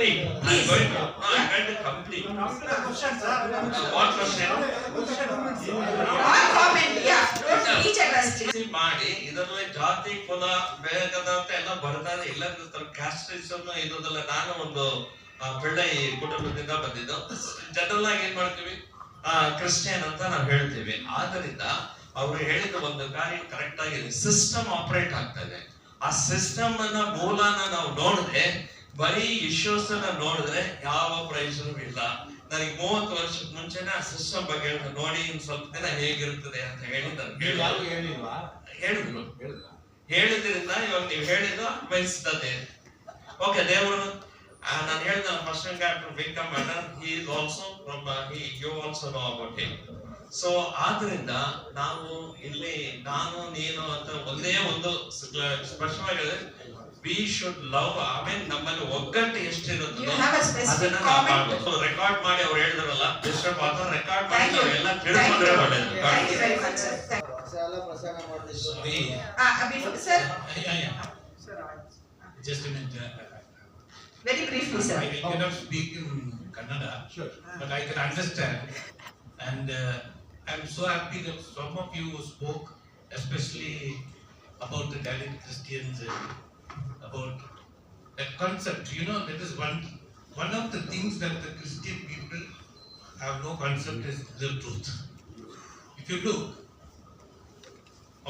complete. I'm going to complete. What question? Comment, yeah. Each of us. ಮಾಡಿ ಇದರಲ್ಲಿ ಜಾತಿ ಕುಲ ಬೇಗದ ಅಂತ ಎಲ್ಲ ಬರ್ತಾರೆ. ಇಲ್ಲ ಕ್ಯಾಸ್ಟಿಸಮ್ ಇರೋದಲ್ಲ. ನಾನು ಒಂದು ಬೆಳ್ಳಿ ಕುಟುಂಬದಿಂದ ಬಂದಿದ್ದು. ಜನರಲ್ ಆಗಿ ಏನ್ ಮಾಡ್ತೀವಿ, ಕ್ರಿಶ್ಚಿಯನ್ ಅಂತ ನಾವು ಹೇಳ್ತೀವಿ. ಆದ್ರಿಂದ ಅವ್ರು ಹೇಳಿದ ಒಂದು ಕಾರ್ಯ ಕರೆಕ್ಟ್ ಆಗಿದೆ. ಸಿಸ್ಟಮ್ ಆಪರೇಟ್ ಆಗ್ತಾ ಇದೆ. ಆ ಸಿಸ್ಟಮ್ ಅನ್ನ ಮೂಲನ ನಾವು ನೋಡಿದ್ರೆ, ಬರೀ ಇಶ್ಯೂಸ್ ನೋಡಿದ್ರೆ ಯಾವ ಪ್ರಯೋಜನವೂ ಇಲ್ಲ. ನನಗೆ 30 ವರ್ಷದ ಮುಂಚೆನೆ ಆ ಸಿಸ್ಟಮ್ ಬಗ್ಗೆ ನೋಡಿ ಸ್ವಲ್ಪ ದಿನ ಹೇಗಿರ್ತದೆ ಅಂತ ಹೇಳಿದ್ರಿಂದ ಇವಾಗ ನೀವು ಹೇಳಿದ್ದು ಅನ್ವಯಿಸ್ತದೆ. ಓಕೆ, ದೇವರು ನಾನು ಹೇಳಿದ ಫಸ್ಟ್ ವೆಂಕಮ್ matter, he is also from you also know about him. So ಆದ್ರಿಂದ ನಾವು ಇಲ್ಲಿ ನಾನು ನೀನು ಅಂತ ಒಂದೇ ಒಂದು ಸ್ಪಷ್ಟವಾಗಿ ವಿ ಶುಡ್ ಲವ್. ಆಮೇಲೆ ನಮ್ಮಲ್ಲಿ ಒಗ್ಗಟ್ಟು ಎಷ್ಟಿರುತ್ತೋ ಅದನ್ನ ನಾವು ಮಾಡ್ಬೋದು. ರೆಕಾರ್ಡ್ ಮಾಡಿ ಅವ್ರು ಹೇಳಿದ್ರಲ್ಲ, ಡಿಸ್ಟರ್ಬ್ ಆದ್ರೆ ರೆಕಾರ್ಡ್ ಮಾಡಿ ನಾವೆಲ್ಲ ತಿಳ್ಕೊಂಡ್ರೆ ಒಳ್ಳೇದು. Just a minute. Very briefly, sir. I cannot speak in Kannada, but I can understand. And I'm so happy that some of you spoke, especially about the Dalit Christians and about that concept. You know, that is one of the things that the Christian people have no concept is the truth. If you look,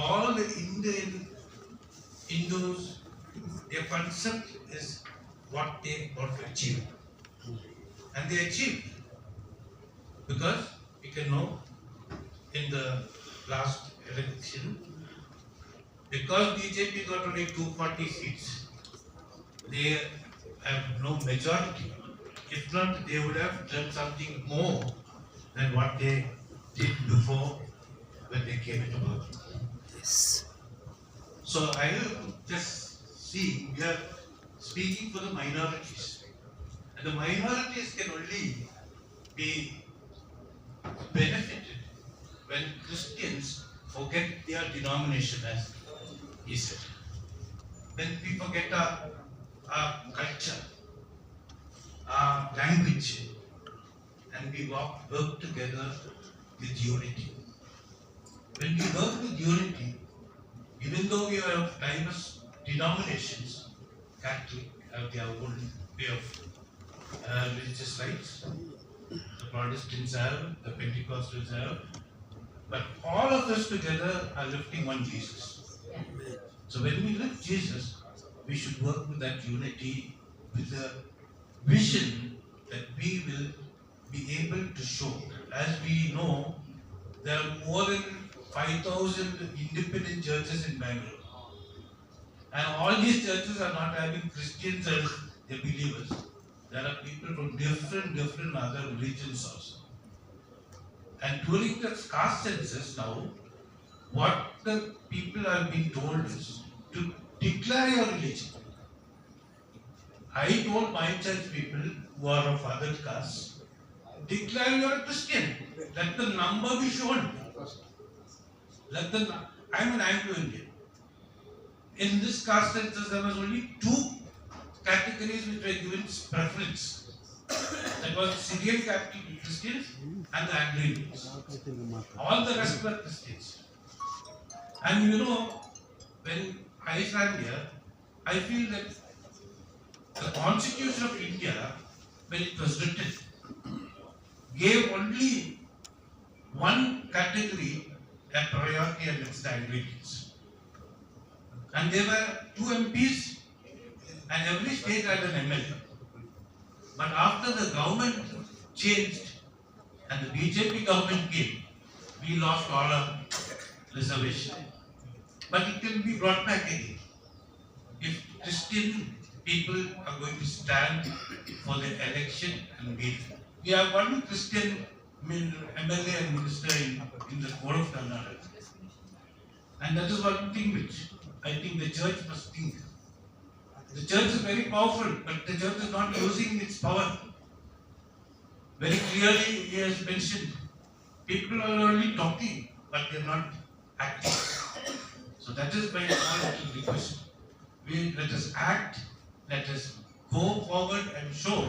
all the Indian Hindus, their concept is what they want to achieve, and they achieve, because you can know in the last election, because BJP got only 240 seats, they have no majority. If not, they would have done something more than what they did before when they came into power. Yes. So I will just see, we are speaking for the minorities, and the minorities can only be benefited when Christians forget their denomination, as he said. When we forget our culture, our language, and we work together with unity. When we work with unity, even though we have diverse denominations, Catholic have their own way of religious rites, the Protestants have, the Pentecostals have, but all of us together are lifting one Jesus. So when we lift Jesus, we should work with that unity, with the vision that we will be able to show. As we know, there are more than 5,000 independent churches in Bangalore. And all these churches are not having Christians as their believers. There are people from different other religions also. And during the caste census now, what the people are being told is to declare your religion. I told my church people who are of other castes, declare you are a Christian. Let the number be shown. I'm an Anglo-Indian. In this caste census, there was only 2 categories which were given preference. That was Syrian Catholic Christians and the Anglo-Indians. All the rest were Christians. And you know, when I stand here, I feel that the Constitution of India, when it was written, gave only one category a priority against the Anglo-Indians. And there were 2 MPs, and every state had an MLA. But after the government changed and the BJP government came, we lost all our reservation. But it can be brought back again. If Christian people are going to stand for the election and win. We have one Christian MLA and minister in the Court of Karnataka. And that is one thing which I think the church must think. The church is very powerful, but the church is not using its power. Very clearly he has mentioned, people are only talking, but they are not acting. So that is my small request. Let us act, let us go forward and show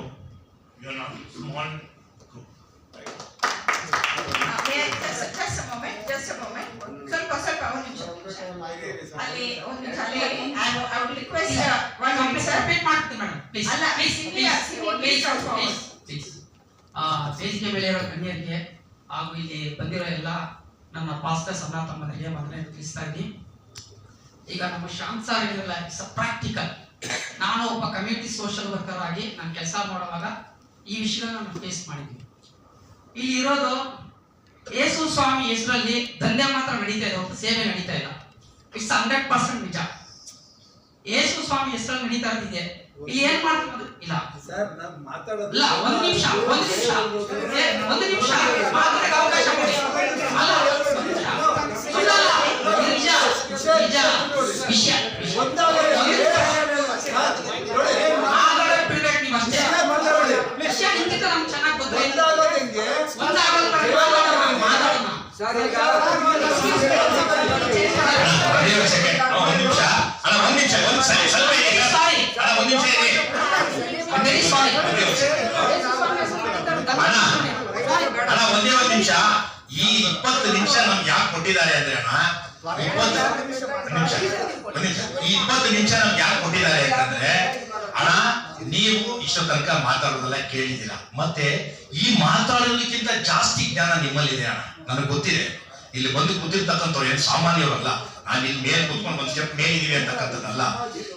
you're not a small group. May I just a moment. ಸ್ವಲ್ಪ ಒಂದು ನಿಮಿಷ. ಅಲ್ಲಿ ಒಂದು ನಿಮಿಷ ಅಲ್ಲಿ I would request one minute sir. Repeat ಮಾಡ್ತೀನಿ madam please ಅಲ್ಲ please please ವೇದಿಕೆ ಮೇಲೆ ಇರೋ ಗಣ್ಯರಿಗೆ ಹಾಗೂ ಇಲ್ಲಿ ಬಂದಿರೋ ಎಲ್ಲ ನನ್ನ ಪಾಸ್ಟರ್ಸ್ ಅಣ್ಣ ತಮ್ಮರಿಗೆ ಮೊದಲೇ ತಿಳಿಸ್ತಾ ಇದ್ದೀನಿ. ಈಗ ನಮ್ಮ ಶಾಂತ್ ಸರ್ ಹೇಳಿದ್ರಲ್ಲ, ಇಟ್ಸ್ ಪ್ರಾಕ್ಟಿಕಲ್. ನಾನು ಒಬ್ಬ ಕಮ್ಯುನಿಟಿ ಸೋಷಿಯಲ್ ವರ್ಕರ್ ಆಗಿ ನಾನು ಕೆಲಸ ಮಾಡುವಾಗ ಈ ವಿಷಯಗಳನ್ನ ನಾನು ಫೇಸ್ ಮಾಡಿದ್ದೀನಿ. ಇಲ್ಲಿ ಇರೋದು ಯೇಸು ಸ್ವಾಮಿ ಹೆಸರಲ್ಲಿ ದಂಧೆ ಮಾತ್ರ ನಡೀತಾ ಇದೆ, ಹೊರತು ಸೇವೆ ನಡೀತಾ ಇಲ್ಲ. ಇಟ್ಸ್ 100% ನಿಜ. ಯೇಸು ಸ್ವಾಮಿ ಹೆಸರಲ್ಲಿ ನಡೀತಾ ಇರೋದಿದೆ. ಇಲ್ಲಿ ಏನ್ ಮಾಡ್ತೀವಿ ಇಲ್ಲ ಇಲ್ಲ, ಒಂದು ನಿಮಿಷ ಮಾತಾಡಕ್ಕೆ ಅವಕಾಶ ಕೊಡಿ. ಅಲ್ಲ, ಒಂದ್ ನಿಮಿಷ. ಸುಳ್ಳಲ್ಲ, ಇದು ನಿಜ ವಿಷಯ. ಮಾತಾಡೋಕೆ ಬಿಡ್ಬೇಕು ನೀವು ಅಷ್ಟೇ. ವಿಷಯ ನಿಂತಿದ್ದ ನಮ್ಗೆ ಚೆನ್ನಾಗಿ ಗೊತ್ತಾಯ್ತು. ಒಂದಾಗಲ್ಲ ಮಾತಾಡೋಣ. ಒಂದೇ ಒಂದು ನಿಮಿಷ. ಈ 20 ನಿಮಿಷ ನಮ್ಗೆ ಯಾಕೆ ಕೊಟ್ಟಿದ್ದಾರೆ ಅಂದ್ರೆ ಅಣ್ಣ, 20 ನಿಮಿಷ ನಮ್ಗೆ ಯಾಕೆ ಕೊಟ್ಟಿದ್ದಾರೆ ಅಂತಂದ್ರೆ ಅಣ್ಣ, ನೀವು ಇಷ್ಟ ತನಕ ಮಾತಾಡೋದೆಲ್ಲ ಕೇಳಿದಿರ, ಮತ್ತೆ ಈ ಮಾತಾಡೋದಕ್ಕಿಂತ ಜಾಸ್ತಿ ಜ್ಞಾನ ನಿಮ್ಮಲ್ಲಿದೆ ಅಣ್ಣ. ನನಗೆ ಗೊತ್ತಿದೆ. ಇಲ್ಲಿ ಬಂದು ಕೂತಿರ್ತಕ್ಕಂಥವ್ರು ಏನು ಸಾಮಾನ್ಯವರಲ್ಲ. ನಾನು ಇಲ್ಲಿ ಮೇಲೆ ಕೂತ್ಕೊಂಡು ಒಂದು ಸ್ಟೆಪ್ ಮೇಲಿದೀವಿ ಅಂತಕ್ಕಂಥದ್ದಲ್ಲ.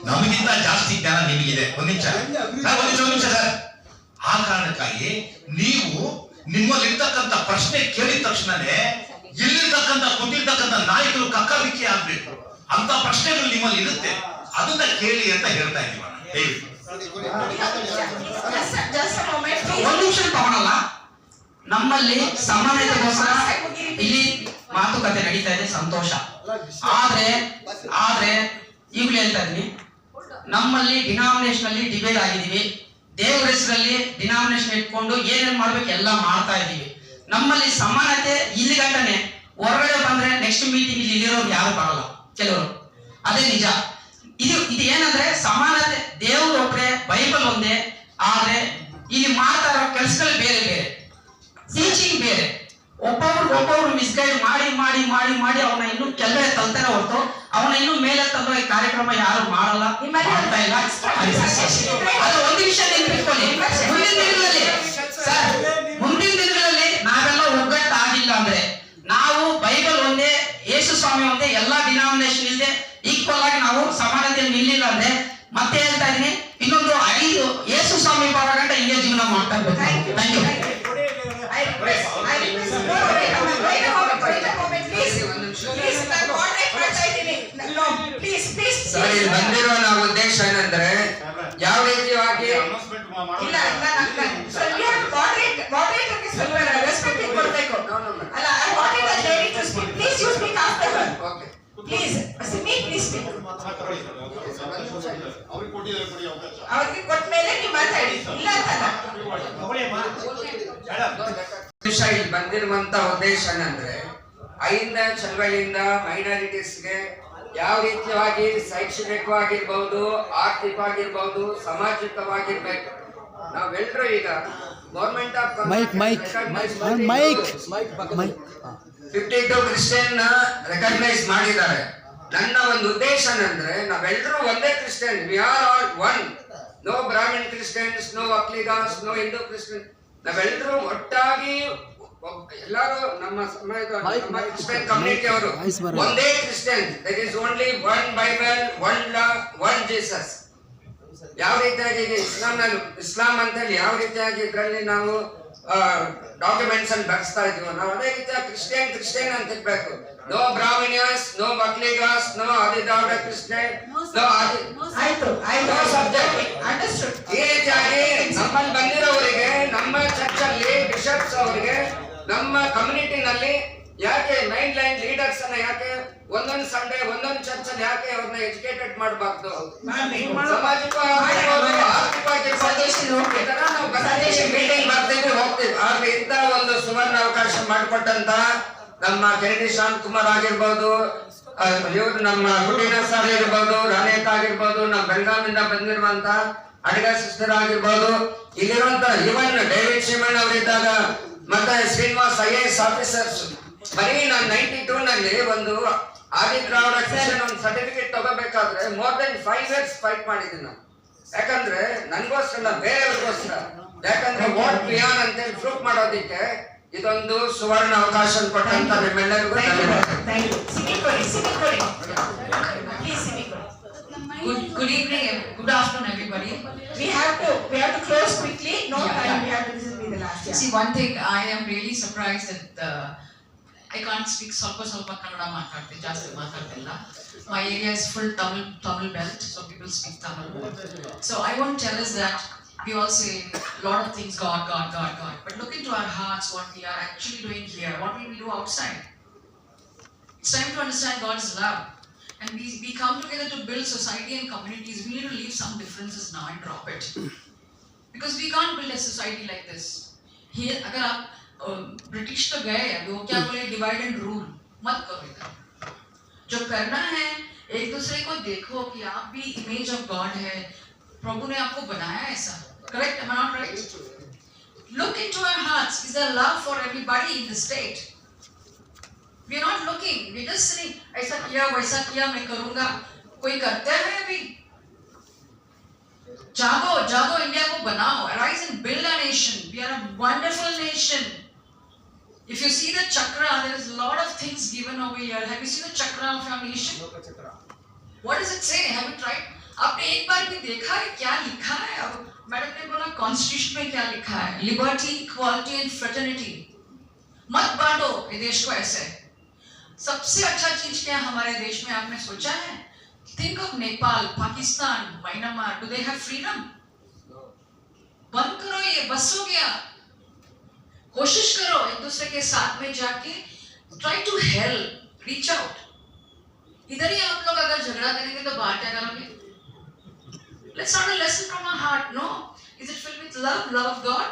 ನಮಗಿಂತ ಜಾಸ್ತಿ ಜ್ಞಾನ ನಿಮಗಿದೆ. ಒಂದ್ ನಿಮಿಷ ಸರ್. ಆ ಕಾರಣಕ್ಕಾಗಿ ನೀವು ನಿಮ್ಮಲ್ಲಿರ್ತಕ್ಕಂಥ ಪ್ರಶ್ನೆ ಕೇಳಿದ ತಕ್ಷಣನೇ ಇಲ್ಲಿರ್ತಕ್ಕಂಥ ಕೂತಿರ್ತಕ್ಕಂಥ ನಾಯಕರು ಕಕ್ಕಬಿಕ್ಕಿ ಆಗ್ಬೇಕು ಅಂತ ಪ್ರಶ್ನೆಗಳು ನಿಮ್ಮಲ್ಲಿ ಇರುತ್ತೆ. ಅದನ್ನ ಕೇಳಿ ಅಂತ ಹೇಳ್ತಾ ಇದೀವಿ ಅಣ್ಣ. ದಯವಿಟ್ಟು ಒಂದು ನಿಮಿಷ ತಗೊಳಲ್ಲ. ನಮ್ಮಲ್ಲಿ ಸಮಾನತೆಗೋಸ್ಕರ ಇಲ್ಲಿ ಮಾತುಕತೆ ನಡೀತಾ ಇದೆ, ಸಂತೋಷ. ಆದ್ರೆ ಈಗಲೂ ಹೇಳ್ತಾ ಇದೀನಿ, ನಮ್ಮಲ್ಲಿ ಡಿನಾಮಿನೇಷನ್ ಅಲ್ಲಿ ಡಿಬೇಟ್ ಆಗಿದೀವಿ. ದೇವರ ಹೆಸರಲ್ಲಿ ಡಿನಾಮಿನೇಷನ್ ಇಟ್ಕೊಂಡು ಏನೇನ್ ಮಾಡ್ಬೇಕು ಎಲ್ಲ ಮಾಡ್ತಾ ಇದೀವಿ. ನಮ್ಮಲ್ಲಿ ಸಮಾನತೆ ಇಲ್ಲಿ ಗಂಟನೆ. ಹೊರಗಡೆ ಬಂದ್ರೆ ನೆಕ್ಸ್ಟ್ ಮೀಟಿಂಗ್ ಇಲ್ಲಿ ಇಲ್ಲಿರೋರು ಯಾರು ಬರಲ್ಲ, ಕೆಲವರು. ಅದೇ ನಿಜ. ಇದು ಏನಂದ್ರೆ ಸಮಾನತೆ. ದೇವರು ಒಬ್ಬರೇ, ಬೈಬಲ್ ಒಂದೇ. ಆದ್ರೆ ಇಲ್ಲಿ ಮಾಡ್ತಾ ಇರೋ ಕೆಲಸಗಳು ಬೇರೆ ಬೇರೆ, ಟೀಚಿಂಗ್ ಬೇರೆ. ಒಬ್ಬೊಬ್ರು ಮಿಸ್ಗೈಡ್ ಮಾಡಿ ಅವನ ಇನ್ನೂ ಕೆಳಗಡೆ ತಲ್ತಾನೆ ಹೊರತು ಅವನ ಇನ್ನೂ ಮೇಲೆ ತಂದು ಈ ಕಾರ್ಯಕ್ರಮ ಯಾರು ಮಾಡಲ್ಲ, ಮಾಡ್ತಾ ಇಲ್ಲ. ಅದು ಒಂದು ವಿಷಯ ನೆನಪಿಟ್ಕೊಳ್ಳಿ. ಮುಂದಿನ ದಿನಗಳಲ್ಲಿ ನಾವೆಲ್ಲ ಒಗ್ಗಟ್ಟಾಗಿಲ್ಲ ಅಂದ್ರೆ, ನಾವು ಬೈಬಲ್ ಒಂದೇ, ಯೇಸು ಸ್ವಾಮಿ ಒಂದೇ, ಎಲ್ಲಾ ಡಿನಾಮಿನೇಷನ್ ಇಲ್ಲದೆ ಈಕ್ವಲ್ ಆಗಿ ನಾವು ಸಮಾನತೆಯಲ್ಲಿ ನಿಲ್ಲಿಲ್ಲ ಅಂದ್ರೆ, ಮತ್ತೆ ಹೇಳ್ತಾ ಇದೀನಿ, ಇನ್ನೊಂದು 5 ಯೇಸು ಸ್ವಾಮಿ ಬರೋ ಗಂಟೆ ಹಿಂಗೆ ಜೀವನ ಮಾಡ್ತಾ ಇರ್ಬೇಕು. Thank you. ಸರ್, ಇಲ್ಲಿ ಬಂದಿರೋ ನಾವು ಉದ್ದೇಶ ಏನಂದ್ರೆ ಯಾವ ರೀತಿಯಾಗಿ ಅವ್ರಿಗೆ ಕೊಟ್ಟ ಮೇಲೆ ನೀವು ಮಾತಾಡಿ. ಇಲ್ಲ ಅಂತಲ್ಲ. ಇಲ್ಲಿ ಬಂದಿರುವಂತ ಉದ್ದೇಶ ಏನಂದ್ರೆ, ಅಹಿಂದ ಚಳವಳಿಯಿಂದ ಮೈನಾರಿಟೀಸ್ಗೆ ಯಾವ ರೀತಿಯಾಗಿ ಶೈಕ್ಷಣಿಕವಾಗಿರ್ಬಹುದು, ಆರ್ಥಿಕವಾಗಿರ್ಬಹುದು, ಸಾಮಾಜಿಕವಾಗಿರ್ಬೇಕು. ನಾವೆಲ್ಲರೂ ಈಗ ಗೌರ್ಮೆಂಟ್ ಆಫ್ 52 ಕ್ರಿಶ್ಚಿಯನ್ ರೆಕಗ್ನೈಸ್ ಮಾಡಿದ್ದಾರೆ. ನನ್ನ ಒಂದು ಉದ್ದೇಶ ಏನಂದ್ರೆ, ನಾವೆಲ್ಲರೂ ಒಂದೇ Christian. We are all one. No Brahmin Christians, no Vokkaligas, no Hindu Christian. ನಾವೆಲ್ಲರೂ ಒಟ್ಟಾಗಿ ಎಲ್ಲರೂ ನಮ್ಮ ಕ್ರಿಶ್ಚಿಯನ್ ಕಮ್ಯುನಿಟಿ ಅವರು ಒಂದೇ Christian. There is only one Bible, one law, one Jesus. ಯಾವ ರೀತಿಯಾಗಿ ಇಸ್ಲಾಂ ಅಂತ ಹೇಳಿ ಯಾವ ರೀತಿಯಾಗಿ ಇದರಲ್ಲಿ ನಾವು ಡಾಕ್ಯುಮೆಂಟ್ಸ್ ಅಲ್ಲಿ ಬರ್ಸ್ತಾ ಇದೀವಿ, ನಾವು ಅದೇ ರೀತಿಯಾಗಿ ಕ್ರಿಶ್ಚಿಯನ್ ಅಂತ ಇರ್ಬೇಕು. No Brahmins, no Vokkaligas, no Adi Dravida Christian, no subject. ಈ ರೀತಿಯಾಗಿ ನಮ್ಮಲ್ಲಿ ಬಂದಿರೋವರಿಗೆ, ನಮ್ಮ ಚರ್ಚ್ ಅಲ್ಲಿ ಬಿಷಪ್ಸ್ ಅವರಿಗೆ, ನಮ್ಮ ಕಮ್ಯುನಿಟಿನಲ್ಲಿ ಯಾಕೆ ಮೈನ್ ಲೈನ್ ಲೀಡರ್ಸ್ ಅನ್ನ ಯಾಕೆ ಒಂದೊಂದು ಸಂಡೇ ಒಂದೊಂದು ಚರ್ಚ್ ಅಲ್ಲಿ ಯಾಕೆ ಅವ್ರನ್ನ ಎಜುಕೇಟೆಡ್ ಮಾಡಬಾರ್ದು? ಮೀಟಿಂಗ್ ಮಾಡ್ತೀವಿ, ಹೋಗ್ತೀವಿ. ಆದ್ರೆ ಇಂತ ಒಂದು ಸುವರ್ಣ ಅವಕಾಶ ಮಾಡಿಕೊಟ್ಟಂತ ನಮ್ಮ ಕೆನಡಿ ಶಾಂತ್ ಕುಮಾರ್ ಆಗಿರ್ಬೋದು, ಇವರು ನಮ್ಮ ಗುಡಿನ ಸರ್ ಇರ್ಬೋದು, ರಾಣೇಕ್ ಆಗಿರ್ಬೋದು, ನಮ್ಮ ಬೆಳಗಾವಿಂದ ಬಂದಿರುವಂತ ಅಡಿಗ ಸಿಸ್ಟರ್ ಆಗಿರ್ಬೋದು, ಇಲ್ಲಿರುವಂತ ಇವನ್ ಡೇವಿಡ್ ಶಿಮನ್ ಅವರಿದ್ದಾಗ ಮತ್ತೆ ಶ್ರೀನಿವಾಸ್ IAS ಆಫೀಸರ್ಸ್. ಬರೀ ನಾನು 92 ನಲ್ಲಿ ಒಂದು ಆದಿದ್ರಾವಿಡ ಕ್ರಿಶ್ಚಿಯನ್ ಒಂದು ಸರ್ಟಿಫಿಕೇಟ್ ತಗೋಬೇಕಾದ್ರೆ ಮೋರ್ ದೆನ್ 5 years ಫೈಟ್ ಮಾಡಿದ್ದೀನಿ ನಾನು. ಯಾಕಂದ್ರೆ ನನ್ಗೋಸ್ಕರ ಬೇರೆಯವ್ರಿಗೋಸ್ಕರ, ಯಾಕಂದ್ರೆ ವಾಟ್ ವಿ ಆರ್ ಅಂತ ಪ್ರೂಫ್ ಮಾಡೋದಿಕ್ಕೆ ಇದೊಂದು ಸುವರ್ಣ ಅವಕಾಶ ಕೊಟ್ಟಂತ ನಿಮ್ಮೆಲ್ಲರಿಗೂ ಧನ್ಯವಾದ. Good evening and good afternoon, everybody. We have to close quickly. No time. We have to listen to the last. See, one thing, I am really surprised that I can't speak ಸ್ವಲ್ಪ ಕನ್ನಡ ಮಾತಾಡ್ತೀನಿ, ಜಾಸ್ತಿ ಮಾತಾಡ್ತಿಲ್ಲ. My area is full Tamil belt, so people speak Tamil. So I want to tell us that we all say a lot of things, God. But look into our hearts, what we are actually doing here. What will we do outside? It's time to understand God's love. And we come together to build society and communities. We need to leave some differences now and drop it. Because we can't build a society like this. Here, अगर आप British तो गए हैं, वो क्या बोले divide and rule मत करो इधर. जो करना है एक दूसरे को देखो कि आप भी इमेज ऑफ गॉड है, प्रभु ने आपको बनाया ऐसा. Correct? Am I not right? Look into our hearts. Is there love for everybody in the state? We are not looking. We just saying ऐसा किया वैसा किया मैं करूँगा. कोई करते हैं अभी? जागो इंडिया को बनाओ. Arise and build a nation. We are a wonderful nation. If you see the chakra, there is a lot of things given over here. Have you seen the chakra of our nation? What does it say? Have you tried? आपने एक बार भी देखा है क्या लिखा है? अब madam ने बोला कॉन्स्टिट्यूशन में क्या लिखा है? Liberty, equality and fraternity. मत बांटो ये देश को ऐसे. सबसे अच्छा चीज क्या हमारे देश में आपने सोचा है? Think of Nepal, Pakistan, Myanmar. Do they have freedom? बंद करो ये, बस हो गया. कोशिश करो एक दूसरे के साथ में जाके try to help, reach out. इधर ही आप लोग अगर झगड़ा करेंगे तो बाहर क्या करोगे? Let's start a lesson from our heart. No, is it filled with love of God?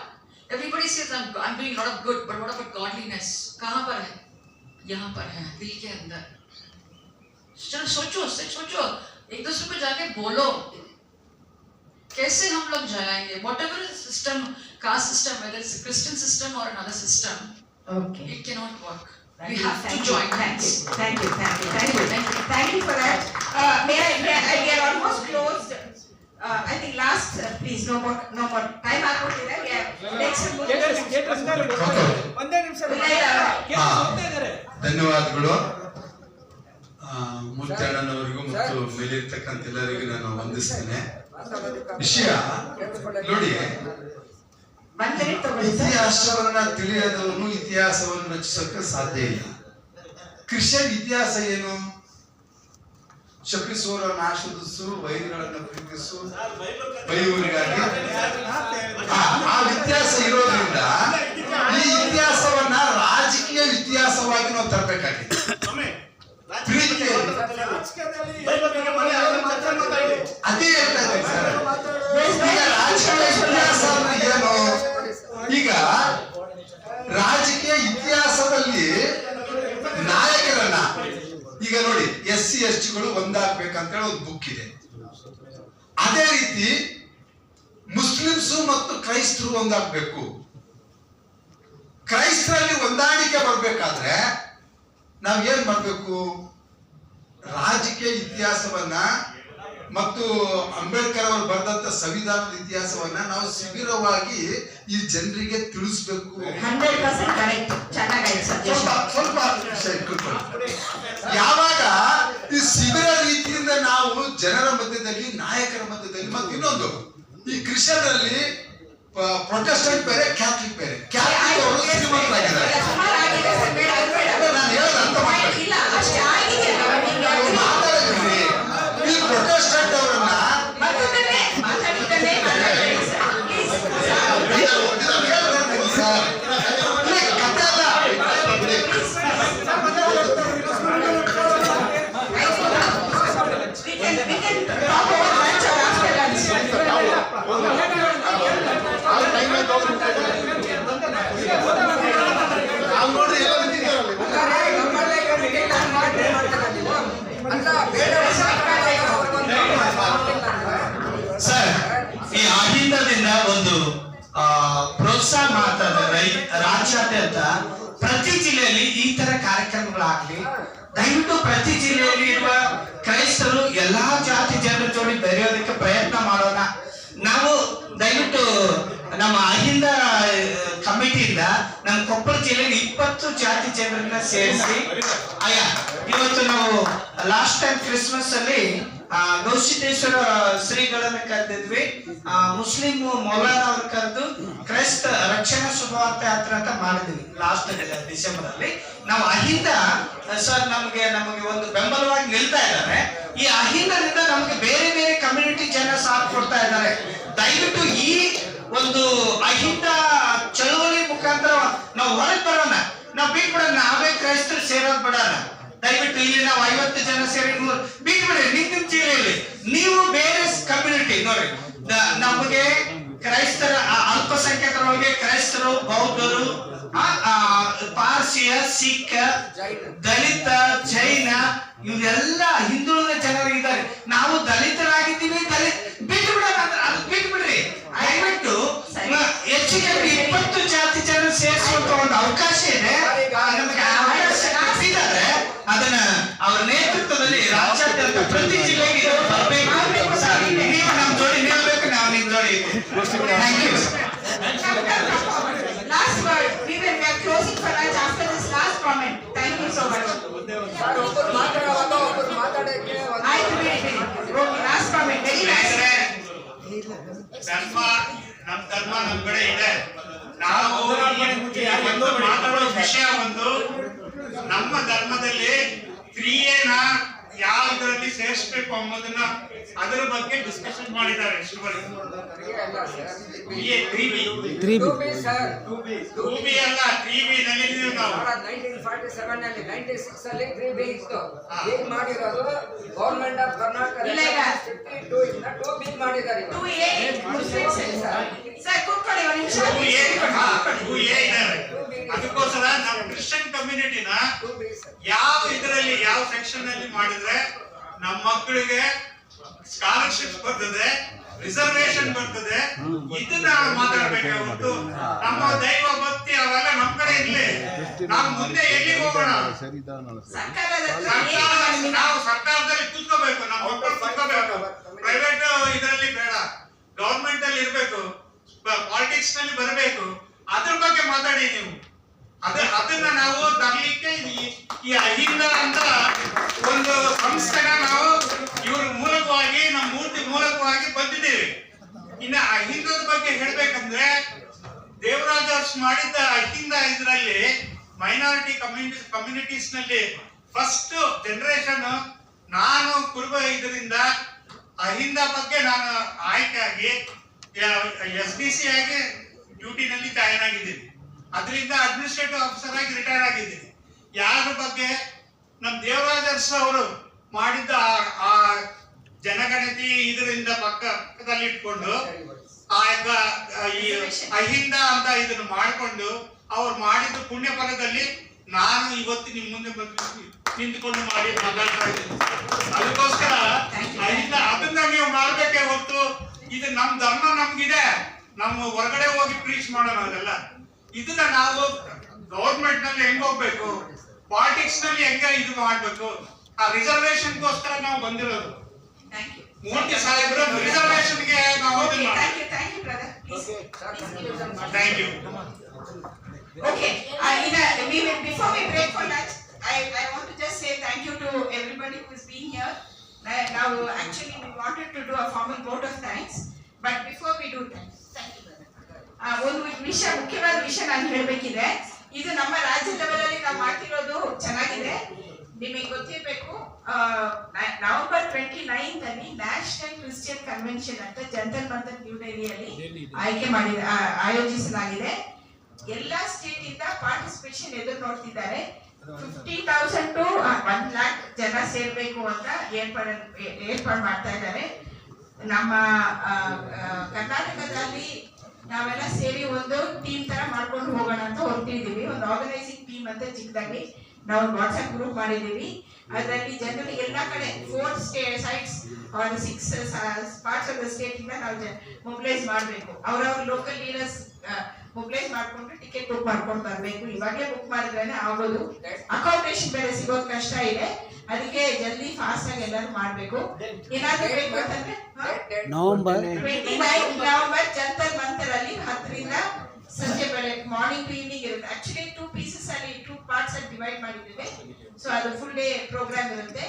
Everybody says I'm doing a lot of good, but what about godliness? कहाँ पर है? यहाँ पर है, दिल के अंदर. चलो सोचो एक दूसरे को जाके बोलो. कैसे हम लोग जाएंगे? Whatever is the system, caste system, whether it's a Christian system or another system, Okay. it cannot work. Thank We you, have to thank join you, hands. Thank you for that. May I we are almost closed. I think last, please, no more time ಆಗೋದಿಲ್ಲ. Next ಧನ್ಯವಾದಗಳು. ಮುತ್ತಣ್ಣನವರಿಗೂ ಮತ್ತು ಮೇಲಿರ್ತಕ್ಕಂಥ ಎಲ್ಲರಿಗೂ ನಾನು ವಂದಿಸ್ತೇನೆ. ವಿಷಯ ನೋಡಿ, ಇತಿಹಾಸವನ್ನ ತಿಳಿಯದವನು ಇತಿಹಾಸವನ್ನು ರಚಿಸೋಕೆ ಸಾಧ್ಯ ಇಲ್ಲ. ಕ್ರಿಶ್ಚಿಯನ್ ಇತಿಹಾಸ ಏನು? ಶಪಿಸುವವರ ನಾಶದಿಸು, ವೈರಿಗಳನ್ನು ಪ್ರೀತಿಸು, ಬೈಯುವರಿಗಾಗಿ ಆ ವ್ಯತ್ಯಾಸ ಇರೋದ್ರಿಂದ ಈ ಇತಿಹಾಸವನ್ನ ರಾಜಕೀಯ ಇತಿಹಾಸವಾಗಿ ನಾವು ತರಬೇಕಾಗಿದೆ. ಅದೇ ಹೇಳ್ತಾ ಇದ್ದೀನಿ ಸರ್. ಈಗ ರಾಜಕೀಯ ಇತಿಹಾಸ ಅಂದ್ರೆ ಏನು? ಈಗ ರಾಜಕೀಯ ಇತಿಹಾಸದಲ್ಲಿ ನಾಯಕರನ್ನ ಈಗ ನೋಡಿ, SC STಗಳು ಒಂದಾಗ್ಬೇಕಂತೇಳಿ ಒಂದು ಬುಕ್ ಇದೆ. ಅದೇ ರೀತಿ ಮುಸ್ಲಿಮ್ಸು ಮತ್ತು ಕ್ರೈಸ್ತರು ಒಂದಾಗ್ಬೇಕು. ಕ್ರೈಸ್ತರಲ್ಲಿ ಹೊಂದಾಣಿಕೆ ಬರ್ಬೇಕಾದ್ರೆ ನಾವ್ ಏನ್ ಮಾಡ್ಬೇಕು? ರಾಜಕೀಯ ಇತಿಹಾಸವನ್ನ ಮತ್ತು ಅಂಬೇಡ್ಕರ್ ಅವರು ಬರೆದಂತ ಸಂವಿಧಾನದ ಇತಿಹಾಸವನ್ನ ನಾವು ಶಿಬಿರವಾಗಿ ಈ ಜನರಿಗೆ ತಿಳಿಸ್ಬೇಕು. 100% ಕರೆಕ್ಟ್. ಚೆನ್ನಾಗಿ ಸ್ವಲ್ಪ ವಿಷಯ ಇಟ್ಕೊಳ್ಕೊಳ್ಳಿ. ಯಾವಾಗ ಈ ಶಿಬಿರ ರೀತಿಯಿಂದ ನಾವು ಜನರ ಮಧ್ಯದಲ್ಲಿ, ನಾಯಕರ ಮಧ್ಯದಲ್ಲಿ, ಮತ್ತು ಇನ್ನೊಂದು ಈ ಕ್ರಿಶ್ಚಿಯನ್ರಲ್ಲಿ ಪ್ರೊಟೆಸ್ಟೆಂಟ್ ಬೇರೆ, ಕ್ಯಾಥಲಿಕ್ ಬೇರೆ. ಕ್ಯಾಥಲಿಕ್ ಅವರು ಶ್ರೀಮಂತರಾಗಿದ್ದಾರೆ. ನಾನು ಹೇಳೋದು ಅರ್ಥ ಮಾಡ್ಕೊಳ್ಳಿ. ಮಾತಾಡಿದ್ರಿ ಈ ಪ್ರೊಟೆಸ್ಟೆಂಟ್ ಅವರನ್ನ ಕತೆ ಅಲ್ಲ. ನಾವು ನೋಡ್ರಿ ಎಲ್ಲ ಅಲ್ಲ, ಬೇಡವೇ ಸರ್, ಈ ಅಹಿಂದದಿಂದ ಒಂದು ಪ್ರೋತ್ಸಾಹ ಮಾಡ್ತಾ ಇದ್ದಾರೆ ರಾಜ್ಯಾದ್ಯಂತ ಪ್ರತಿ ಜಿಲ್ಲೆಯಲ್ಲಿ ಈ ತರ ಕಾರ್ಯಕ್ರಮಗಳಾಗ್ಲಿ. ದಯವಿಟ್ಟು ಪ್ರತಿ ಜಿಲ್ಲೆಯಲ್ಲಿ ಇರುವ ಕ್ರೈಸ್ತರು ಎಲ್ಲಾ ಜಾತಿ ಜನರ ಜೋಡಿ ಬೆರೆಯೋದಕ್ಕೆ ಪ್ರಯತ್ನ ಮಾಡೋಣ. ನಾವು ದಯವಿಟ್ಟು ನಮ್ಮ ಅಹಿಂದ ಕಮಿಟಿಯಿಂದ ನಮ್ಮ ಕೊಪ್ಪಳ ಜಿಲ್ಲೆಯಲ್ಲಿ 20 ಜಾತಿ ಜನರನ್ನ ಸೇರಿಸಿ ಇವತ್ತು ನಾವು ಲಾಸ್ಟ್ ಟೈಮ್ ಕ್ರಿಸ್ಮಸ್ ಅಲ್ಲಿ ಗೌಸಿದ್ದೇಶ್ವರ ಶ್ರೀಗಳನ್ನ ಕರೆದಿದ್ವಿ. ಮುಸ್ಲಿಂ ಮೌಲಾನ ಅವ್ರು ಕರೆದು ಕ್ರೈಸ್ತ ರಕ್ಷಣಾ ಶುಭವಾರ್ತೆ ಯಾತ್ರೆ ಅಂತ ಮಾಡಿದ್ವಿ ಲಾಸ್ಟ್ ಡಿಸೆಂಬರ್ ಅಲ್ಲಿ. ನಾವು ಅಹಿಂದ ಸರ್ ನಮಗೆ ಒಂದು ಬೆಂಬಲವಾಗಿ ನಿಲ್ತಾ ಇದ್ದಾರೆ. ಈ ಅಹಿಂದದಿಂದ ನಮಗೆ ಬೇರೆ ಬೇರೆ ಕಮ್ಯುನಿಟಿ ಜನ ಸಾಥ್ ಕೊಡ್ತಾ ಇದ್ದಾರೆ. ದಯವಿಟ್ಟು ಈ ಒಂದು ಅಹಿಂದ ಚಳುವಳಿ ಮುಖಾಂತರ ನಾವು ಹೊರಗೆ ಬರೋಣ. ನಾವು ಬಿಟ್ಬಿಡೋಣ, ನಾವೇ ಕ್ರೈಸ್ತರು ಸೇರೋದ್ ಬಿಡೋಣ. ದಯವಿಟ್ಟು ಇಲ್ಲಿ ನಾವು 50 ಜನ ಸೇರಿ ಬಿಟ್ಬಿಡ್ರಿ. ನಿಮ್ ಜಿಲ್ಲೆಯಲ್ಲಿ ನೀವು ಬೇರೆ ಕಮ್ಯುನಿಟಿ ನೋಡ್ರಿ, ನಮಗೆ ಕ್ರೈಸ್ತರ ಅಲ್ಪಸಂಖ್ಯಾತರೊಳಗೆ ಕ್ರೈಸ್ತರು, ಬೌದ್ಧರು, ಪಾರ್ಸಿಯ, ಸಿಖ್, ದಲಿತ, ಜೈನ ಇವರೆಲ್ಲ ಹಿಂದುಳಿದ ಜನರು ಇದ್ದಾರೆ. ನಾವು ದಲಿತರಾಗಿದ್ದೀವಿ. ಬಿಟ್ಬಿಡೋಣ, ಅದು ಬಿಟ್ಬಿಡ್ರಿ. ದಯವಿಟ್ಟು ಹೆಚ್ಚಿಗೆ 20 ಜಾತಿ ಜನ ಸೇರಿಸುವಂತ ಒಂದು ಅವಕಾಶ ಇದೆ. ನಮಗೆ ಅವಕಾಶ ಕೊಟ್ಟಿದ್ದಾರೆ. ಅದನ್ನ ಅವರ ನೇತೃತ್ವದಲ್ಲಿ ರಾಜ್ಯಾದ್ಯಂತ ಪ್ರತಿ ಜಿಲ್ಲೆಗೆ ಬರಬೇಕು. ನೀವು ನಮ್ಮ ಜೋಡಿ ನಿಲ್ಬೇಕು, ನಾವು ನಿಮ್ ಜೋಡಿ. Thank you. Last word. We are closing for lunch after this last comment. Thank you so much. ಒಬ್ಬರು ಮಾತಾಡುವಾಗ ಒಬ್ಬರು ಮಾತಾಡಕ್ಕೆ ಆಯ್ತು, ಬಿಡಿ. Okay, last comment. Very nice. ನಮ್ಮ ಧರ್ಮ ನಮ್ ಕಡೆ ಇದೆ. ನಾವು ಮಾತಾಡೋ ವಿಷಯ ಒಂದು, ನಮ್ಮ ಧರ್ಮದಲ್ಲಿ ಕ್ರಿಯೆನ ಯಾವ ಇದರಲ್ಲಿ ಸೇರಿಸಬೇಕು ಅನ್ನೋದನ್ನ ಅದರ ಬಗ್ಗೆ ಡಿಸ್ಕಷನ್ ಮಾಡಿದ್ದಾರೆ. ನಲ್ಲಿ 96 ಅಲ್ಲಿ 3B ಇತ್ತು. ಈಗ ಮಾಡಿರೋದು ಗವರ್ಮೆಂಟ್ ಆಫ್ ಕರ್ನಾಟಕ 52 ಇಂದ 2B ಮಾಡಿದ್ದಾರೆ. 2A Muslims ಸರ್ ಕೂತ್ಕೊಳ್ಳಿ ಒಂದು ನಿಮಿಷ. 2A ಇದ್ದಾರೆ. ಅದಕ್ಕೋಸ್ಕರ ನಾವು ಕ್ರಿಶ್ಚಿಯನ್ ಕಮ್ಯುನಿಟಿನ ಯಾವ ಇದರಲ್ಲಿ ಯಾವ ಸೆಕ್ಷನ್ ಅಲ್ಲಿ ಮಾಡಿದ್ರೆ ನಮ್ಮ ಮಕ್ಕಳಿಗೆ ಸ್ಕಾಲರ್ಶಿಪ್ ಬರ್ತದೆ, ರಿಸರ್ವೇಶನ್ ಬರ್ತದೆ, ಇದನ್ನ ನಾವು ಮಾತಾಡ್ಬೇಕೆ ಹೊರತು ನಮ್ಮ ದೈವ ಭಕ್ತಿ ಅವೆಲ್ಲ ನಮ್ ಕಡೆ ಇರ್ಲಿ. ನಾವು ಮುಂದೆ ಎಲ್ಲಿಗೆ ಹೋಗೋಣ? ನಾವು ಸರ್ಕಾರದಲ್ಲಿ ಕೂತ್ಕೋಬೇಕು, ನಮ್ಮ ಮಕ್ಕಳು ಕೂತ್ಕೋಬೇಕು. ಪ್ರೈವೇಟ್ ಇದರಲ್ಲಿ ಬೇಡ, ಗವರ್ಮೆಂಟ್ ಅಲ್ಲಿ ಇರ್ಬೇಕು, ಪಾಲಿಟಿಕ್ಸ್ ನಲ್ಲಿ ಬರಬೇಕು. ಅದ್ರ ಬಗ್ಗೆ ಮಾತಾಡಿ ನೀವು. ಅದನ್ನ ನಾವು ತರಲಿಕ್ಕೆ ಈ ಅಹಿಂದ ಅಂತ ಒಂದು ಸಂಸ್ಥೆನ ನಾವು ಇವ್ರ ಮೂಲಕವಾಗಿ ನಮ್ಮ ಮೂರ್ತಿ ಮೂಲಕವಾಗಿ ಬಂದಿದ್ದೀವಿ. ಇನ್ನ ಅಹಿಂದದ ಬಗ್ಗೆ ಹೇಳ್ಬೇಕಂದ್ರೆ ದೇವರಾಜ ಮಾಡಿದ್ದ ಅಹಿಂದ ಇದರಲ್ಲಿ ಮೈನಾರಿಟಿ ಕಮ್ಯುನಿಟೀಸ್ ನಲ್ಲಿ ಫಸ್ಟ್ ಜನರೇಷನ್ ನಾನು ಕುರುಬ ಇದರಿಂದ ಅಹಿಂದ ಬಗ್ಗೆ ನಾನು ಆಯ್ಕೆ ಆಗಿ SDC ಆಗಿ ಡ್ಯೂಟಿನಲ್ಲಿ ಜಾಯಿನ್ ಆಗಿದ್ದೀನಿ. ಅದರಿಂದ ಅಡ್ಮಿನಿಸ್ಟ್ರೇಟಿವ್ ಆಫೀಸರ್ ಆಗಿ ರಿಟೈರ್ ಆಗಿದ್ದೀನಿ. ಯಾರ ಬಗ್ಗೆ ನಮ್ಮ ದೇವರಾಜರ್ಸ್ ಅವರು ಮಾಡಿದ್ದ ಆ ಜನಗಣತಿ ಇದರಿಂದ ಪಕ್ಕದಲ್ಲಿ ಇಟ್ಕೊಂಡು ಈ ಅಹಿಂದ ಅಂತ ಇದನ್ನು ಮಾಡಿಕೊಂಡು ಅವ್ರು ಮಾಡಿದ ಪುಣ್ಯ ಫಲದಲ್ಲಿ ನಾನು ಇವತ್ತು ನಿಮ್ ಮುಂದೆ ನಿಂತ್ಕೊಂಡು ಮಾಡಿ ಮಾತಾಡ್ತಾ ಇದ್ದೀನಿ. ಅದಕ್ಕೋಸ್ಕರ ಅಹಿಂದ ಅದನ್ನ ನೀವು ಮಾಡ್ಬೇಕೇ ಹೊರತು ಇದು ನಮ್ ಧರ್ಮ ನಮ್ಗಿದೆ, ನಮ್ಮ ಹೊರಗಡೆ ಹೋಗಿ ಪ್ರೀಚ್ ಮಾಡೋಣ ಅದೆಲ್ಲ. ಇದನ್ನ ನಾವು ಗವರ್ಮೆಂಟ್ ನಲ್ಲಿ ಹೆಂಗ್ ಹೋಗ್ಬೇಕು, ಪಾಲಿಟಿಕ್ಸ್ ನಲ್ಲಿ ಹೆಂಗ ಇದು ಮಾಡ್ಬೇಕು, ಆ ರಿಸರ್ವೇಶನ್ಗೋಸ್ಕರ ನಾವು ಬಂದಿರೋದು. ಮೂರ್ತಿ ಸಾಹೇಬ್ರ ರಿಸರ್ವೇಶನ್ ಗೆ ನಾವು thank you. Okay, before we break for lunch, I want to just say thank you to everybody who has been here. Now, actually, we wanted to do a formal vote of thanks, but before we do that, thank you, brother. ಒಂದು ಮುಖ್ಯವಾದ ವಿಷಯ ನಾನು ಹೇಳಬೇಕಿದೆ. ಇದು ನಮ್ಮ ರಾಜ್ಯ ಲೆವೆಲಲ್ಲಿ ನಾವು ಮಾಡ್ತಿರೋದು ಚೆನ್ನಾಗಿದೆ. ನಿಮಗೆ ಗೊತ್ತಿರಬೇಕು, ನವೆಂಬರ್ 29 ಅಲ್ಲಿ ನ್ಯಾಷನಲ್ ಕ್ರಿಶ್ಚಿಯನ್ ಕನ್ವೆನ್ಷನ್ ಅಂತ ಜಂತರ್ ಮಂತರ್ ನ್ಯೂ ಡೆಲ್ಲಿಯಲ್ಲಿ ಆಯೋಜಿಸಲಾಗಿದೆ. ಎಲ್ಲಾ ಸ್ಟೇಟ್ ಇಂದ ಪಾರ್ಟಿಸಿಪೇಷನ್ ಎದುರು ನೋಡ್ತಿದ್ದಾರೆ. 50,000 to 1 lakh ಜನ ಸೇರ್ಬೇಕು ಅಂತ ಏರ್ಪಾಡು ಮಾಡ್ತಾ ಇದ್ದಾರೆ. ನಮ್ಮ ಕರ್ನಾಟಕದಲ್ಲಿ ನಾವೆಲ್ಲ ಸೇರಿ ಒಂದು ಟೀಮ್ ತರ ಮಾಡ್ಕೊಂಡು ಹೋಗೋಣ ಅಂತ ಹೊರಟಿದ್ದೀವಿ. ಒಂದು ಆರ್ಗನೈಸಿಂಗ್ ಟೀಮ್ ಅಂತ ಚಿಕ್ಕದಾಗಿ ನಾವು ವಾಟ್ಸ್ಆಪ್ ಗ್ರೂಪ್ ಮಾಡಿದ್ದೀವಿ. ಅದರಲ್ಲಿ ಜನರಿಗೆ ಎಲ್ಲ ಕಡೆ 4 sites or 6 parts of the state ಇಂದ ನಾವು ಮೊಬಿಲೈಸ್ ಮಾಡಬೇಕು. ಅವರವ್ರ ಲೋಕಲ್ ಲೀಡರ್ಸ್ ಮೊಬಿಲೈಸ್ ಮಾಡ್ಕೊಂಡು ಟಿಕೆಟ್ ಬುಕ್ ಮಾಡ್ಕೊಂಡು ಬರಬೇಕು. ಇವಾಗಲೇ ಬುಕ್ ಮಾಡಿದ್ರೇನೆ ಆಗೋದು. ಅಕಾಮಿಡೇಷನ್ ಬೇರೆ ಸಿಗೋದು ಕಷ್ಟ ಇದೆ. ಅದಕ್ಕೆ ಜಲ್ದಿ ಫಾಸ್ಟ್ ಆಗಿ ಎಲ್ಲರೂ ಮಾಡಬೇಕು. ಏನಾದ್ರೂ ಬೇಕು ಅಂತಂದ್ರೆ ನವೆಂಬರ್ 29 ಜಂತರ್ ಮಂತರ್ ಅಲ್ಲಿ 10 ರಿಂದ ಸಂಜೆ ಬೆಳಗ್ಗೆ ಮಾರ್ನಿಂಗ್ ಟು ಈವ್ನಿಂಗ್ ಇರುತ್ತೆ. ಆಕ್ಚುಲಿ 2 ಪೀಸಸ್ ಅಲ್ಲಿ 2 ಪಾರ್ಟ್ಸ್ ಅಲ್ಲಿ ಡಿವೈಡ್ ಮಾಡಿದ್ದೇವೆ. ಸೊ ಅದು ಫುಲ್ ಡೇ ಪ್ರೋಗ್ರಾಮ್ ಇರುತ್ತೆ.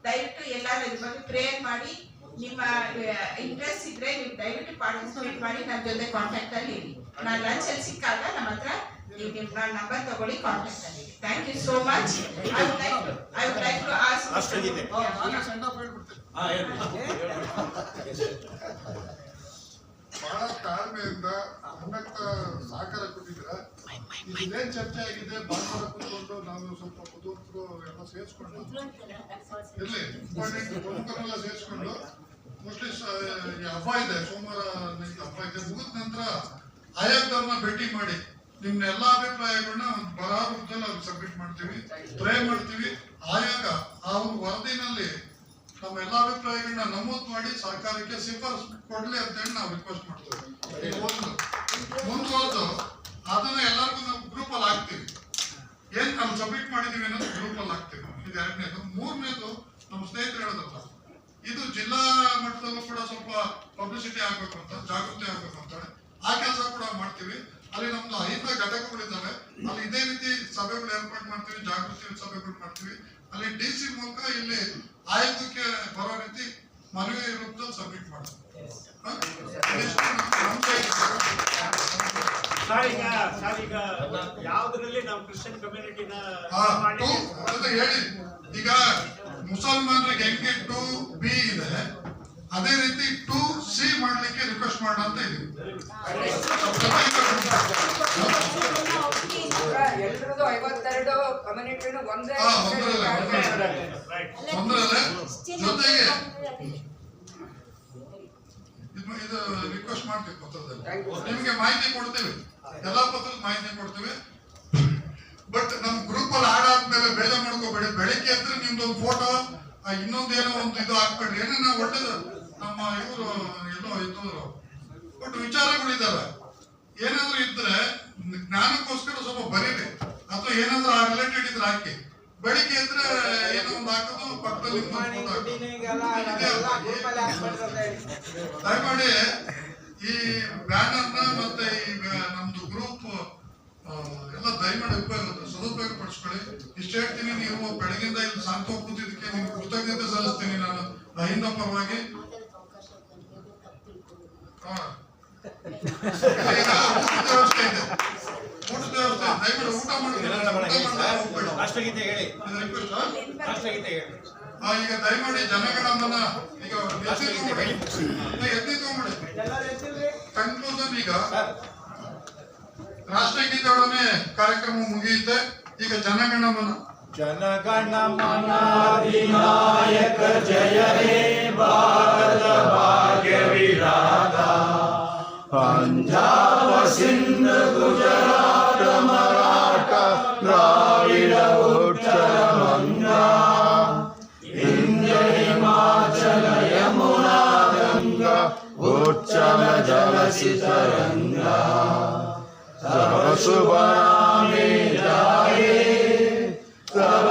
ದಯವಿಟ್ಟು ಎಲ್ಲರೂ ಇದ್ರ ಬಗ್ಗೆ ಪ್ರೇಯರ್ ಮಾಡಿ, ನಿಮ್ಮ ಇಂಟ್ರೆಸ್ಟ್ ಇದ್ರೆ ನೀವು ದಯವಿಟ್ಟು ಪಾರ್ಟಿಸಿಪೇಟ್ ಮಾಡಿ, ನನ್ನ ಜೊತೆ ಕಾಂಟ್ಯಾಕ್ಟ್ ಅಲ್ಲಿ ಇರಿ. ನಾನು ಲಂಚ್ ಅಲ್ಲಿ ಸಿಕ್ಕಾಗ ನಮ್ಮ ಹತ್ರ ನಿಮ್ಮ ನಂಬರ್ ತಗೊಳ್ಳಿ, ಕಾಂಟ್ಯಾಕ್ಟ್ ಅಲ್ಲಿ. Thank you so much. I would like to ask ಬಹಳ ತಾಳ್ಮೆಯಿಂದ ಅನ್ನಕ್ಕ ಸಹಕಾರ ಕೊಟ್ಟಿದ್ದೀರಾ. ಇದೇನ್ ಚರ್ಚೆ ಆಗಿದೆ, ಭಾನುವಾರ ಕೂತ್ಕೊಂಡು ನಾವು ಸ್ವಲ್ಪ ಬುದ್ಧಿವಂತರು ಎಲ್ಲ ಸೇರಿಸ್ಕೊಂಡು ಇರ್ಲಿ, ಇಂಪಾರ್ಟೆಂಟ್ ಪ್ರಮುಖರೆಲ್ಲ ಸೇರಿಸ್ಕೊಂಡು ಮೋಸ್ಟ್ಲಿ ಹಬ್ಬ ಇದೆ, ಸೋಮವಾರ ಹಬ್ಬ ಇದೆ, ಮುಗಿದ ನಂತರ ಆಯೋಗದವ್ರನ್ನ ಭೇಟಿ ಮಾಡಿ ನಿಮ್ಮ ಎಲ್ಲಾ ಅಭಿಪ್ರಾಯಗಳನ್ನ ಒಂದು ಬರಹ ರೂಪದಲ್ಲಿ ಅವ್ರಿಗೆ ಸಬ್ಮಿಟ್ ಮಾಡ್ತೀವಿ, ಪ್ರೇ ಮಾಡ್ತೀವಿ. ಆಯೋಗ ಅವ್ರ ವರದಿನಲ್ಲಿ ನಮ್ಮ ಎಲ್ಲಾ ಅಭಿಪ್ರಾಯಗಳನ್ನ ನಮೂದು ಮಾಡಿ ಸರ್ಕಾರಕ್ಕೆ ಶಿಫಾರಸು ಕೊಡ್ಲಿ ಅಂತ ಹೇಳಿ ನಾವು ರಿಕ್ವೆಸ್ಟ್ ಮಾಡ್ತೇವೆ. ಮುಂದುವರೆದು ಅದನ್ನ ಎಲ್ಲರಿಗೂ ನಾವು ಗ್ರೂಪ್ ಅಲ್ಲಿ ಹಾಕ್ತೀವಿ. ಏನ್ ನಾವು ಸಬ್ಮಿಟ್ ಮಾಡಿದೀವಿ ಅನ್ನೋದು ಗ್ರೂಪ್ ಅಲ್ಲಿ ಹಾಕ್ತೀವಿ. ಇದು 2ನೇದು. 3ನೇದು ನಮ್ಮ ಸ್ನೇಹಿತರು ಹೇಳೋದಲ್ಲ, ಇದು ಜಿಲ್ಲಾ ಮಟ್ಟದಲ್ಲೂ ಕೂಡ ಸ್ವಲ್ಪ ಪಬ್ಲಿಸಿಟಿ ಆಗ್ಬೇಕು ಅಂತ, ಜಾಗೃತಿ ಆಗ್ಬೇಕು ಅಂತ ಹೇಳಿ ಆ ಕೆಲಸ ಕೂಡ ಮಾಡ್ತೀವಿ. ಅಲ್ಲಿ ನಮ್ದು 5 ಘಟಕಗಳಿದ್ದಾವೆ. ಅಲ್ಲಿ ಇದೇ ರೀತಿ ಸಭೆಗಳು ಏರ್ಪಾಡು ಮಾಡ್ತೀವಿ, ಜಾಗೃತಿ ಸಭೆಗಳು ಮಾಡ್ತೀವಿ. ಅಲ್ಲಿ DC ಮೂಲಕ ಇಲ್ಲಿ ಆಯೋಗಕ್ಕೆ ಬರೋ ರೀತಿ ಮನವಿ ರೂಪದಲ್ಲಿ ಸಬ್ಮಿಟ್ ಮಾಡ್ತೀವಿ. ಈಗ ಯಾವ್ದ್ರಲ್ಲಿ ನಾವು ಕ್ರಿಶ್ಚಿಯನ್ ಕಮ್ಯುನಿಟಿನ ಹೇಳಿ, ಈಗ ಮುಸಲ್ಮಾನರಿಗೆ ಹೆಂಗೆ 2B ಇದೆ, ಅದೇ ರೀತಿ 2C ಮಾಡ್ಲಿಕ್ಕೆ ರಿಕ್ವೆಸ್ಟ್ ಮಾಡ ಅಂತ ಇದೆ. ಎಲ್ರದ್ದು 52 ಕಮ್ಯುನಿಟಿನು ಒಂದೇ ಒಂದರಲ್ಲೇ ಜೊತೆಗೆ ಇದು ರಿಕ್ವೆಸ್ಟ್ ಮಾಡ್ತೀವಿ. ಪತ್ರದಲ್ಲಿ ನಿಮ್ಗೆ ಮಾಹಿತಿ ಕೊಡ್ತೀವಿ, ಎಲ್ಲಾ ಪತ್ರದ ಮಾಹಿತಿ ಕೊಡ್ತೀವಿ. ಬಟ್ ನಮ್ ಗ್ರೂಪ್ ಅಲ್ಲಿ ಆಡಾದ್ಮೇಲೆ ಬೇಜಾರ್ ಮಾಡ್ಕೋಬೇಡಿ. ಬೆಳಿಗ್ಗೆ ಅಂದ್ರೆ ನಿಮ್ದೊಂದು ಫೋಟೋ, ಇನ್ನೊಂದೇನೋ ಒಂದು ಇದು ಹಾಕ್ಬೇಡ್ರಿ. ಏನೇನ ಒಳ್ಳೇದು ನಮ್ಮ ಇವರು ಎಲ್ಲೋ ಇದ್ದವರು ಬಟ್ ವಿಚಾರಗಳಿದ್ದಾವೆ. ಏನಾದ್ರು ಇದ್ರೆ ಜ್ಞಾನಕ್ಕೋಸ್ಕರ ಸ್ವಲ್ಪ ಬರೀರಿ, ಅಥವಾ ಏನಾದ್ರು ರಿಲೇಟೆಡ್ ಇದ್ರೆ ಹಾಕಿ. ಬೆಳಿಗ್ಗೆ ಇದ್ರೆ ಏನೋ ಒಂದು ಹಾಕೋದು, ಪಕ್ಕದಲ್ಲಿ ದಯಮಾಡಿ ಈ ಬ್ಯಾನರ್ನ ಮತ್ತೆ ಈ ನಮ್ದು ಗ್ರೂಪ್ ಎಲ್ಲ ದಯಮಾಡಿ ಸದುಪಯೋಗ ಪಡಿಸ್ಕೊಳ್ಳಿ. ಇಷ್ಟ ಹೇಳ್ತೀನಿ, ನೀವು ಬೆಳಗಿಂದ ಇಲ್ಲಿ ಶಾಂತ ಕೂತಿದ್ದಕ್ಕೆ ನಿಮ್ಗೆ ಕೃತಜ್ಞತೆ ಸಲ್ಲಿಸ್ತೀನಿ ನಾನು ಅಹಿಂದ ಪರವಾಗಿ. ಊಟದ ವ್ಯವಸ್ಥೆ ಇದೆ, ಊಟದ ವ್ಯವಸ್ಥೆ ದಯಮಾಡಿ ಊಟ ಮಾಡಿ ರಾಷ್ಟ್ರಗೀತೆ ಹೇಳಿ. ರಾಷ್ಟ್ರಗೀತೆ ಹೇಳಿ. ಈಗ ದಯಮಾಡಿ ಜನಗಣಮನ ಈಗ ಎತ್ತಿ ತಗೊಂಬಿಡಿ. ಕನ್ಕ್ಲೂಷನ್ ಈಗ ರಾಷ್ಟ್ರಗೀತೆಯೊಡನೆ ಕಾರ್ಯಕ್ರಮ ಮುಗಿಯುತ್ತೆ. ಈಗ ಜನಗಣಮನ. ಜನಗಣಮನ ಅಧಿನಾಯಕ ಜಯ ಹೇ ಭಾರತ ಭಾಗ್ಯ ವಿಧಾತ, ಪಂಜಾಬ ಸಿಂಧ ಗುಜರಾತ ಮರಾಠ ದ್ರಾವಿಡ ಉತ್ತರ ಬಂಗಾ, ಇಂದ್ರ ಹಿಮಾಚಲ ಯಮುನಾ ಗಂಗಾ ಉಚ್ಚಲ ಜಲಸಿ ತರಂಗಾ, ತವ ಶುಭ ನಾಮೇ ಜಾಯೇ ತವ